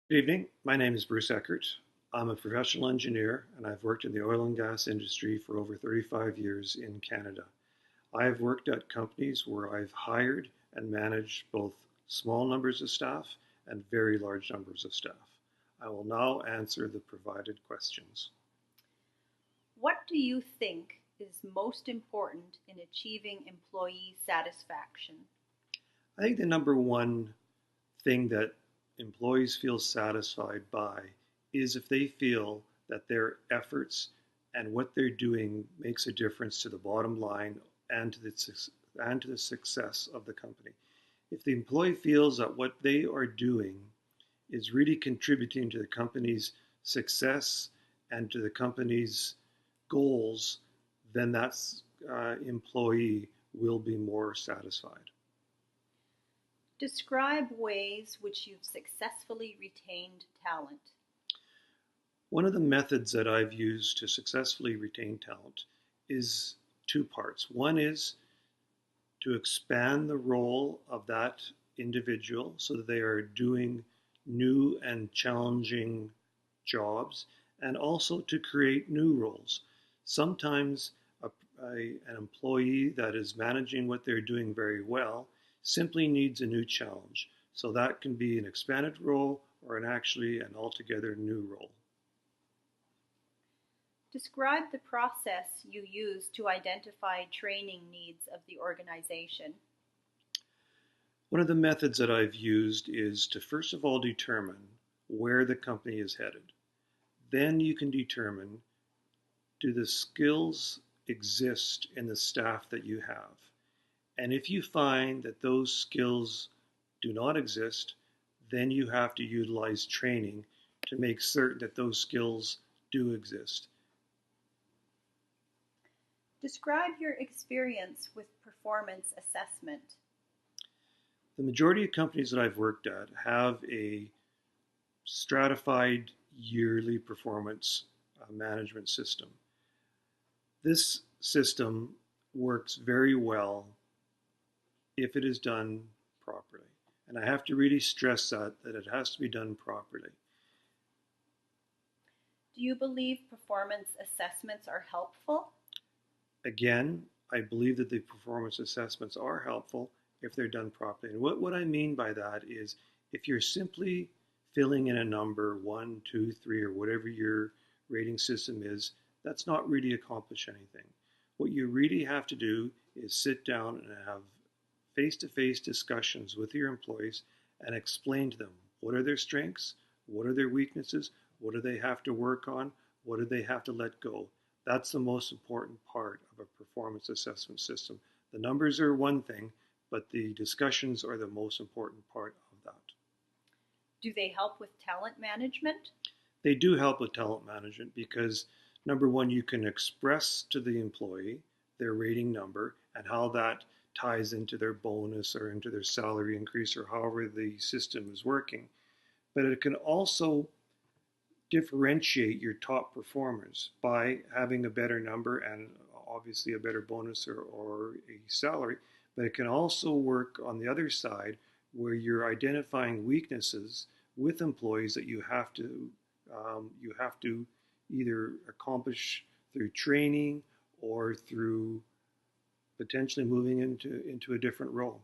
Good evening. My name is Bruce Eckert. I'm a professional engineer and I've worked in the oil and gas industry for over 35 years in Canada. I have worked at companies where I've hired and managed both small numbers of staff and very large numbers of staff. I will now answer the provided questions. What do you think is most important in achieving employee satisfaction? I think the number one thing that employees feel satisfied by is if they feel that their efforts and what they're doing makes a difference to the bottom line and to the success of the company. If the employee feels that what they are doing is really contributing to the company's success and to the company's goals, then that employee will be more satisfied. Describe ways which you've successfully retained talent. One of the methods that I've used to successfully retain talent is two parts. One is to expand the role of that individual so that they are doing new and challenging jobs, and also to create new roles. Sometimes an employee that is managing what they're doing very well simply needs a new challenge. So that can be an expanded role or an altogether new role. Describe the process you use to identify training needs of the organization. One of the methods that I've used is to first of all determine where the company is headed. Then you can determine, do the skills exist in the staff that you have? And if you find that those skills do not exist, then you have to utilize training to make certain that those skills do exist. Describe your experience with performance assessment. The majority of companies that I've worked at have a stratified yearly performance management system. This system works very well if it is done properly. And I have to really stress that it has to be done properly. Do you believe performance assessments are helpful? Again, I believe that the performance assessments are helpful if they're done properly. And what I mean by that is if you're simply filling in a number, 1, 2, 3, or whatever your rating system is, that's not really accomplish anything. What you really have to do is sit down and have face-to-face discussions with your employees and explain to them what are their strengths, what are their weaknesses, what do they have to work on, what do they have to let go. That's the most important part of a performance assessment system. The numbers are one thing, but the discussions are the most important part of that. Do they help with talent management? They do help with talent management because, number one, you can express to the employee their rating number and how that ties into their bonus or into their salary increase or however the system is working. But it can also differentiate your top performers by having a better number and obviously a better bonus or a salary. But it can also work on the other side where you're identifying weaknesses with employees that you have to either accomplish through training or through potentially moving into a different role.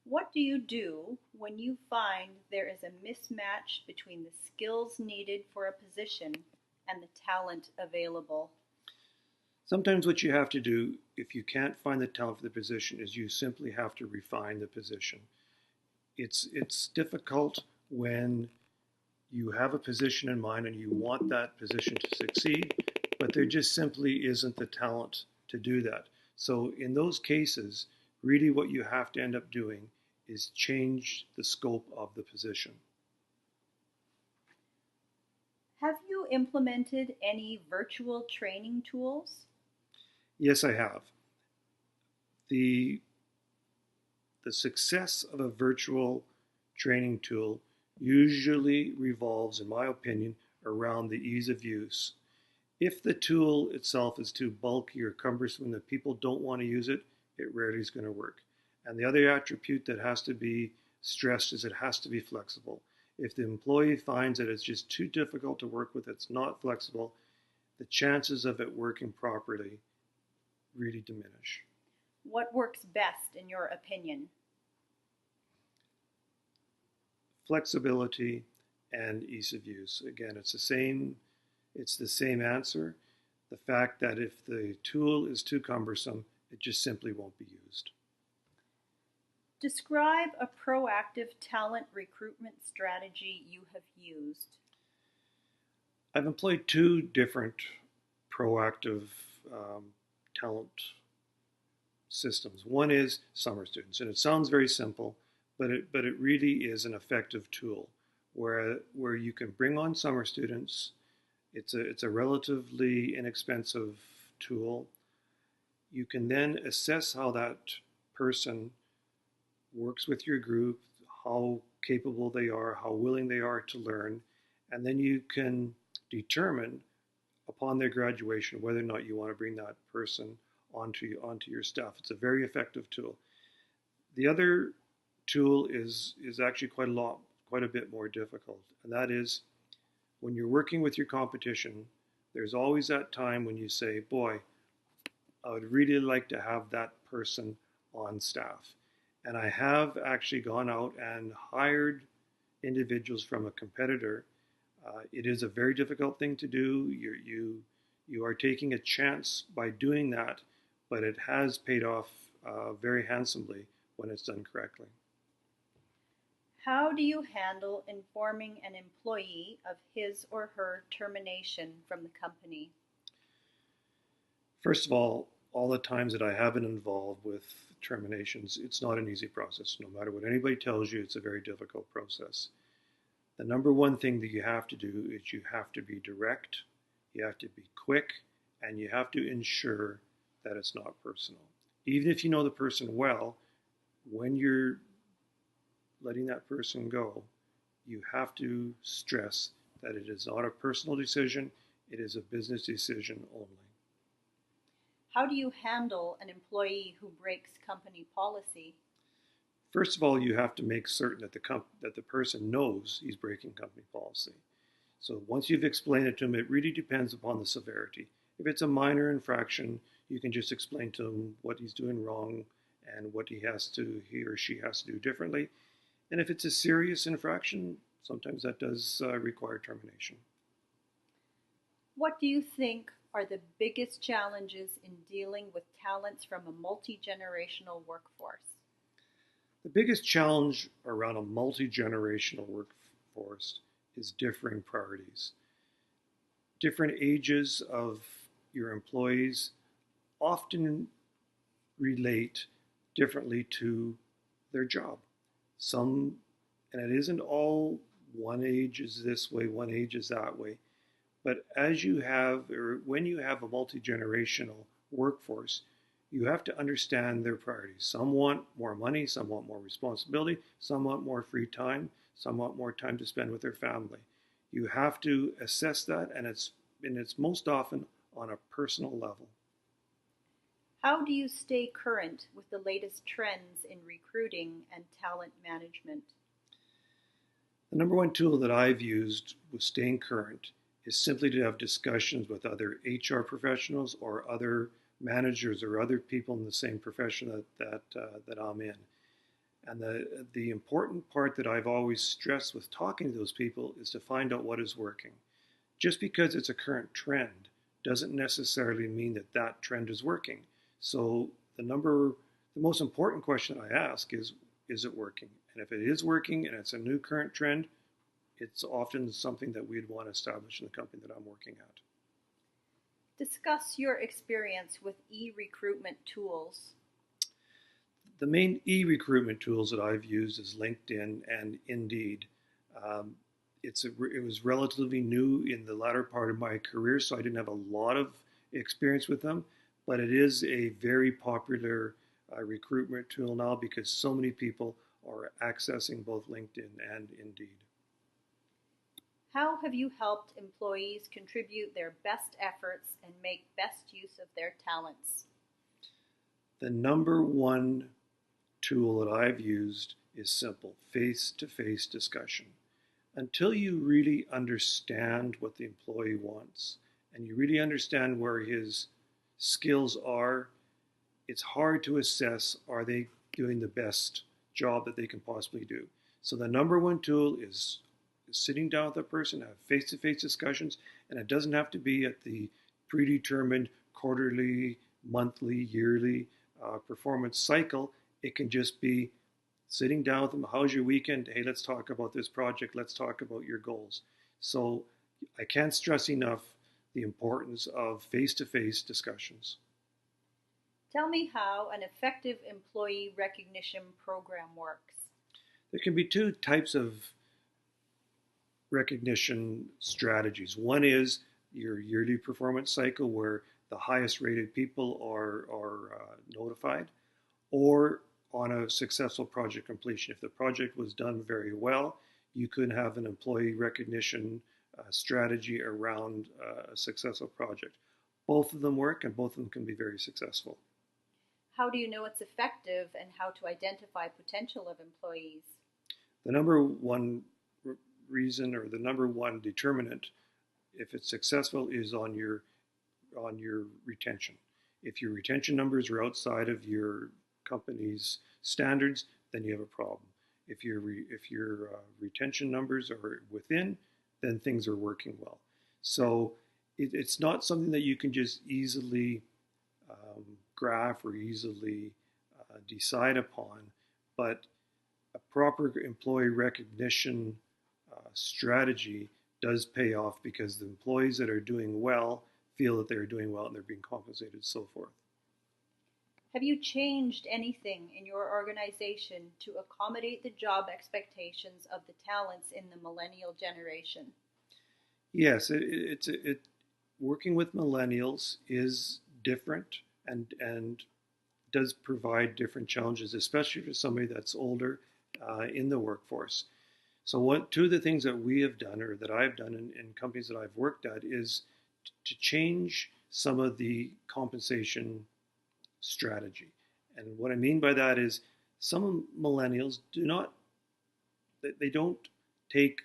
What do you do when you find there is a mismatch between the skills needed for a position and the talent available? Sometimes what you have to do if you can't find the talent for the position is you simply have to refine the position. It's difficult when you have a position in mind and you want that position to succeed, but there just simply isn't the talent to do that. So in those cases, really what you have to end up doing is change the scope of the position. Have you implemented any virtual training tools? Yes, I have. The the success of a virtual training tool usually revolves, in my opinion, around the ease of use. If the tool itself is too bulky or cumbersome that people don't want to use it, it rarely is going to work. And the other attribute that has to be stressed is it has to be flexible. If the employee finds that it's just too difficult to work with, it's not flexible, the chances of it working properly really diminish. What works best in your opinion? Flexibility and ease of use. Again, it's the same answer. The fact that if the tool is too cumbersome, it just simply won't be used. Describe a proactive talent recruitment strategy you have used. I've employed two different proactive um, talent systems. One is summer students, and it sounds very simple, but it really is an effective tool where you can bring on summer students. It's a relatively inexpensive tool. You can then assess how that person works with your group, how capable they are, how willing they are to learn, and then you can determine upon their graduation whether or not you want to bring that person onto your staff. It's a very effective tool. The other tool is actually quite a bit more difficult, and that is when you're working with your competition. There's always that time when you say, "Boy, I would really like to have that person on staff." And I have actually gone out and hired individuals from a competitor. It is a very difficult thing to do. You are taking a chance by doing that, but it has paid off very handsomely when it's done correctly. How do you handle informing an employee of his or her termination from the company? First of all the times that I have been involved with terminations, it's not an easy process. No matter what anybody tells you, it's a very difficult process. The number one thing that you have to do is you have to be direct, you have to be quick, and you have to ensure that it's not personal. Even if you know the person well, when you're letting that person go, you have to stress that it is not a personal decision, it is a business decision only. How do you handle an employee who breaks company policy? First of all, you have to make certain that the person knows he's breaking company policy. So once you've explained it to him, it really depends upon the severity. If it's a minor infraction, you can just explain to him what he's doing wrong and what he or she has to do differently. And if it's a serious infraction, sometimes that does require termination. What do you think are the biggest challenges in dealing with talents from a multi-generational workforce? The biggest challenge around a multi-generational workforce is differing priorities. Different ages of your employees often relate differently to their job. Some, and it isn't all one age is this way, one age is that way, but when you have a multi-generational workforce, you have to understand their priorities. Some want more money, some want more responsibility, some want more free time, some want more time to spend with their family. You have to assess that, and it's most often on a personal level. How do you stay current with the latest trends in recruiting and talent management? The number one tool that I've used with staying current is simply to have discussions with other HR professionals or other managers or other people in the same profession that I'm in. And the important part that I've always stressed with talking to those people is to find out what is working. Just because it's a current trend doesn't necessarily mean that that trend is working. So the most important question I ask is it working? And if it is working and it's a new current trend, it's often something that we'd want to establish in the company that I'm working at. Discuss your experience with e-recruitment tools. The main e-recruitment tools that I've used is LinkedIn and Indeed. Um, it was relatively new in the latter part of my career, so I didn't have a lot of experience with them, but it is a very popular recruitment tool now because so many people are accessing both LinkedIn and Indeed. How have you helped employees contribute their best efforts and make best use of their talents? The number one tool that I've used is simple: face-to-face discussion. until you really understand what the employee wants and you really understand where his skills are, it's hard to assess are they doing the best job that they can possibly do. So the number one tool is sitting down with a person, have face-to-face discussions, and it doesn't have to be at the predetermined quarterly, monthly, yearly performance cycle. It can just be sitting down with them. How's your weekend? Hey, let's talk about this project. Let's talk about your goals. So I can't stress enough the importance of face-to-face discussions. Tell me how an effective employee recognition program works. There can be two types of recognition strategies. One is your yearly performance cycle where the highest rated people are notified, or on a successful project completion. If the project was done very well, you could have an employee recognition strategy around a successful project. Both of them work and both of them can be very successful. How do you know it's effective and how to identify potential of employees? The number one reason or the number one determinant if it's successful is on your retention. If your retention numbers are outside of your company's standards, then you have a problem. If your retention numbers are within, then things are working well. So it's not something that you can just easily graph or easily decide upon, but a proper employee recognition strategy does pay off because the employees that are doing well feel that they're doing well and they're being compensated and so forth. Have you changed anything in your organization to accommodate the job expectations of the talents in the millennial generation? Yes, working with millennials is different and does provide different challenges, especially for somebody that's older in the workforce. So two of the things that we have done or that I've done in companies that I've worked at is to change some of the compensation strategy. And what I mean by that is some millennials they don't take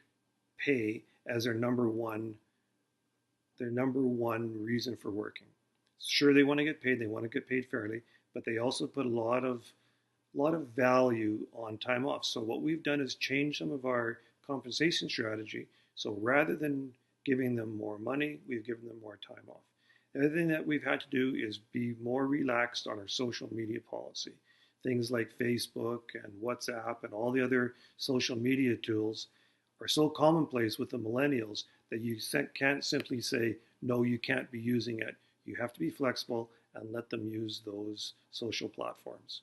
pay as their number one reason for working. Sure, they want to get paid, they want to get paid fairly, but they also put a lot of value on time off. So what we've done is change some of our compensation strategy. So rather than giving them more money, we've given them more time off. The other thing that we've had to do is be more relaxed on our social media policy. Things like Facebook and WhatsApp and all the other social media tools are so commonplace with the millennials that you can't simply say, no, you can't be using it. You have to be flexible and let them use those social platforms.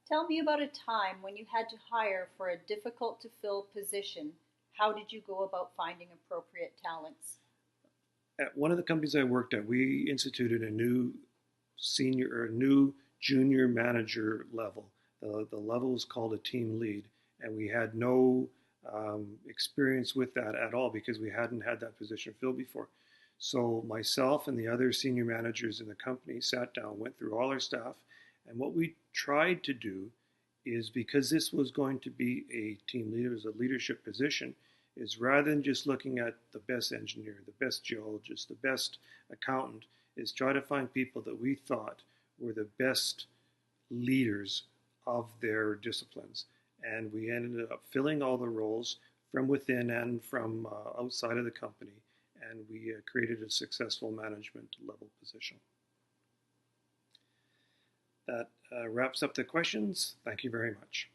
Tell me about a time when you had to hire for a difficult to fill position. How did you go about finding appropriate talents? At one of the companies I worked at, we instituted a new junior manager level. The level was called a team lead, and we had no experience with that at all because we hadn't had that position filled before. So myself and the other senior managers in the company sat down, went through all our staff, and what we tried to do is, because this was going to be a team leader, as a leadership position, is rather than just looking at the best engineer, the best geologist, the best accountant, is try to find people that we thought were the best leaders of their disciplines. And we ended up filling all the roles from within and from outside of the company, and we created a successful management level position. That wraps up the questions. Thank you very much.